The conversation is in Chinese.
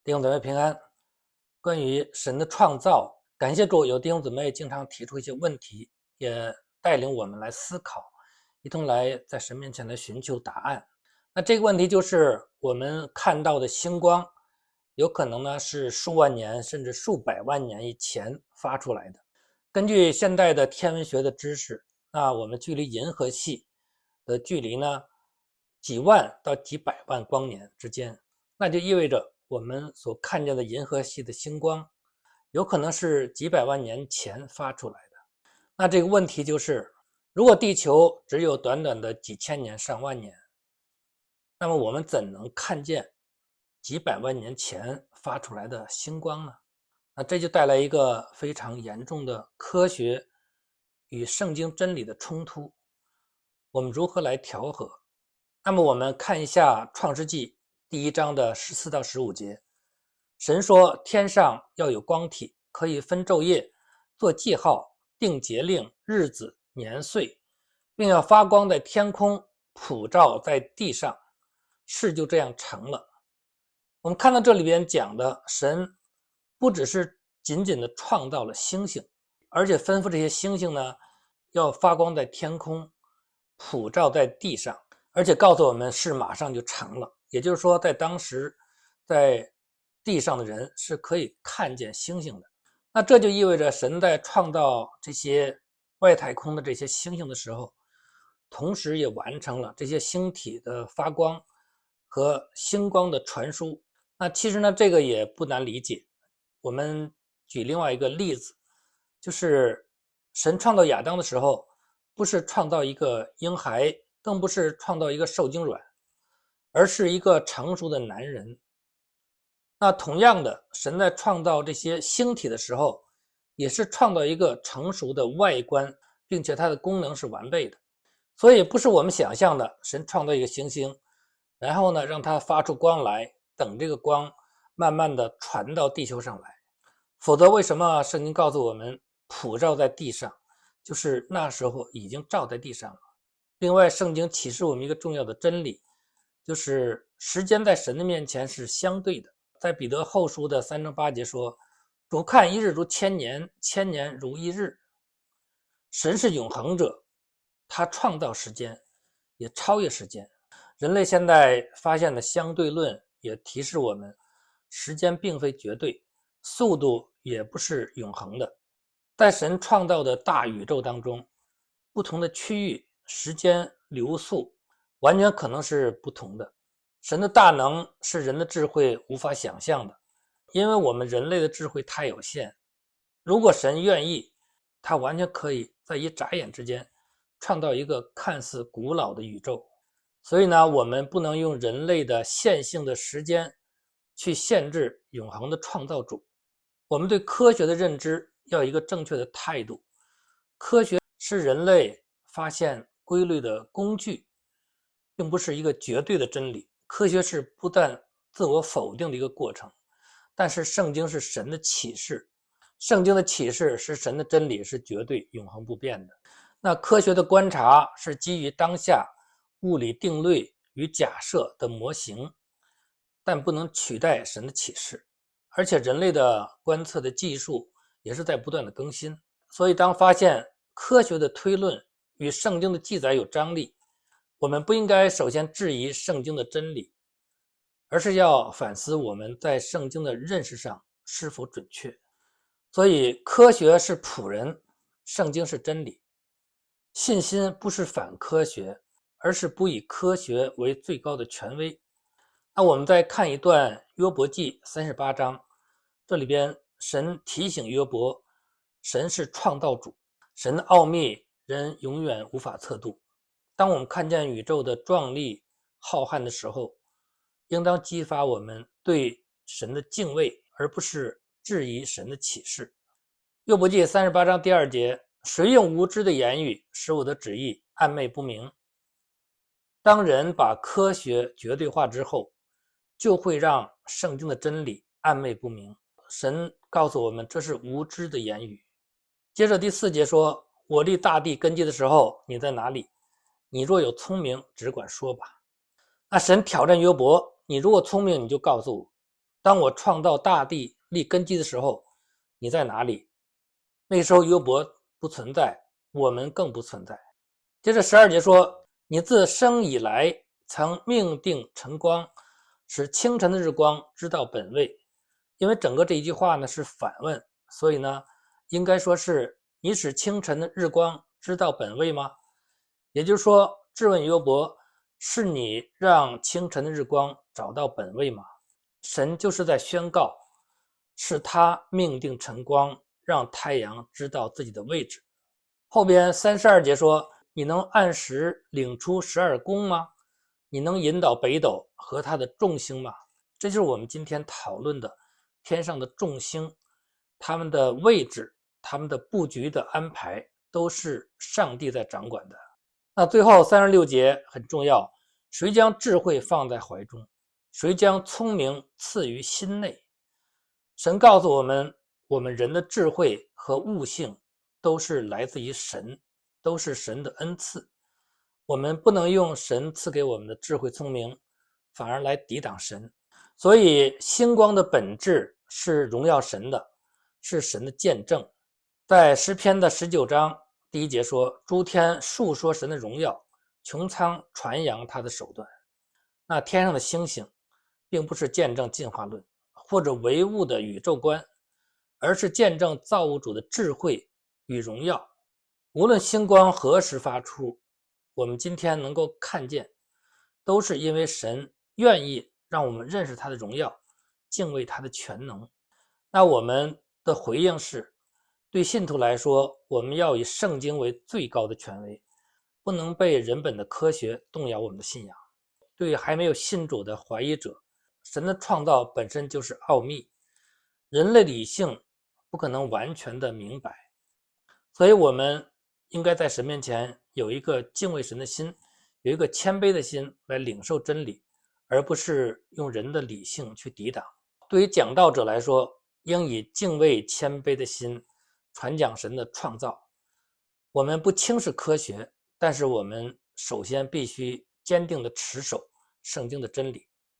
弟兄姊妹平安。关于神的创造，感谢主有弟兄姊妹经常提出一些问题，也带领我们来思考，一同来在神面前来寻求答案。那这个问题就是我们看到的星光，有可能呢是数万年甚至数百万年以前发出来的。根据现代的天文学的知识，那我们距离银河系的距离呢，几万到几百万光年之间，那就意味着我们所看见的银河系的星光，有可能是几百万年前发出来的。那这个问题就是，如果地球只有短短的几千年、上万年，那么我们怎能看见几百万年前发出来的星光呢？那这就带来一个非常严重的科学与圣经真理的冲突，我们如何来调和？那么我们看一下创世纪第1章的14到15节，神说天上要有光体，可以分昼夜，做记号，定节令、日子、年岁，并要发光在天空，普照在地上，事就这样成了。我们看到这里边讲的，神不只是仅仅的创造了星星，而且吩咐这些星星呢，要发光在天空，普照在地上，而且告诉我们是马上就成了。也就是说，在当时，在地上的人是可以看见星星的。那这就意味着神在创造这些外太空的这些星星的时候，同时也完成了这些星体的发光和星光的传输。那其实呢，这个也不难理解。我们举另外一个例子，就是神创造亚当的时候，不是创造一个婴孩，更不是创造一个受精卵，而是一个成熟的男人。那同样的，神在创造这些星体的时候，也是创造一个成熟的外观，并且它的功能是完备的。所以不是我们想象的，神创造一个行星，然后呢让它发出光来，等这个光慢慢的传到地球上来。否则为什么圣经告诉我们普照在地上，就是那时候已经照在地上了。另外圣经启示我们一个重要的真理，就是时间在神的面前是相对的。在彼得后书的3章8节说，主看一日如千年，千年如一日。神是永恒者，他创造时间，也超越时间。人类现在发现的相对论也提示我们，时间并非绝对，速度也不是永恒的。在神创造的大宇宙当中，不同的区域时间流速完全可能是不同的。神的大能是人的智慧无法想象的，因为我们人类的智慧太有限。如果神愿意，他完全可以在一眨眼之间创造一个看似古老的宇宙。所以呢，我们不能用人类的线性的时间去限制永恒的创造主。我们对科学的认知要有一个正确的态度。科学是人类发现规律的工具，并不是一个绝对的真理。科学是不断自我否定的一个过程，但是圣经是神的启示，圣经的启示是神的真理，是绝对永恒不变的。那科学的观察是基于当下物理定律与假设的模型，但不能取代神的启示。而且人类的观测的技术也是在不断的更新，所以当发现科学的推论与圣经的记载有张力，我们不应该首先质疑圣经的真理，而是要反思我们在圣经的认识上是否准确。所以科学是仆人，圣经是真理。信心不是反科学，而是不以科学为最高的权威。那我们再看一段约伯记38章，这里边神提醒约伯，神是创造主，神的奥秘人永远无法测度。当我们看见宇宙的壮丽浩瀚的时候，应当激发我们对神的敬畏，而不是质疑神的启示。约伯记38章第2节，谁用无知的言语使我的旨意暧昧不明？当人把科学绝对化之后，就会让圣经的真理暧昧不明。神告诉我们，这是无知的言语。接着第4节说，我立大地根基的时候，你在哪里？你若有聪明，只管说吧。那神挑战约伯，你如果聪明，你就告诉我，当我创造大地立根基的时候，你在哪里？那时候约伯不存在，我们更不存在。接着12节说，你自生以来曾命定晨光，使清晨的日光知道本位。因为整个这一句话呢是反问，所以呢应该说是你使清晨的日光知道本位吗？也就是说，质问约伯，是你让清晨的日光找到本位吗？神就是在宣告，是他命定晨光，让太阳知道自己的位置。后边32节说，你能按时领出12宫吗？你能引导北斗和它的众星吗？这就是我们今天讨论的天上的众星，他们的位置，他们的布局的安排，都是上帝在掌管的。那最后36节很重要，谁将智慧放在怀中？谁将聪明赐于心内？神告诉我们，我们人的智慧和悟性都是来自于神，都是神的恩赐。我们不能用神赐给我们的智慧聪明，反而来抵挡神。所以星光的本质是荣耀神的，是神的见证。在诗篇的19章第1节说，诸天述说神的荣耀，穹苍传扬他的手段。那天上的星星并不是见证进化论或者唯物的宇宙观，而是见证造物主的智慧与荣耀。无论星光何时发出，我们今天能够看见，都是因为神愿意让我们认识他的荣耀，敬畏他的全能。那我们的回应是，对信徒来说，我们要以圣经为最高的权威，不能被人本的科学动摇我们的信仰。对还没有信主的怀疑者，神的创造本身就是奥秘，人类理性不可能完全的明白，所以我们应该在神面前有一个敬畏神的心，有一个谦卑的心来领受真理，而不是用人的理性去抵挡。对于讲道者来说，应以敬畏谦卑的心传讲神的创造。我们不轻视科学，但是我们首先必须坚定地持守圣经的真理。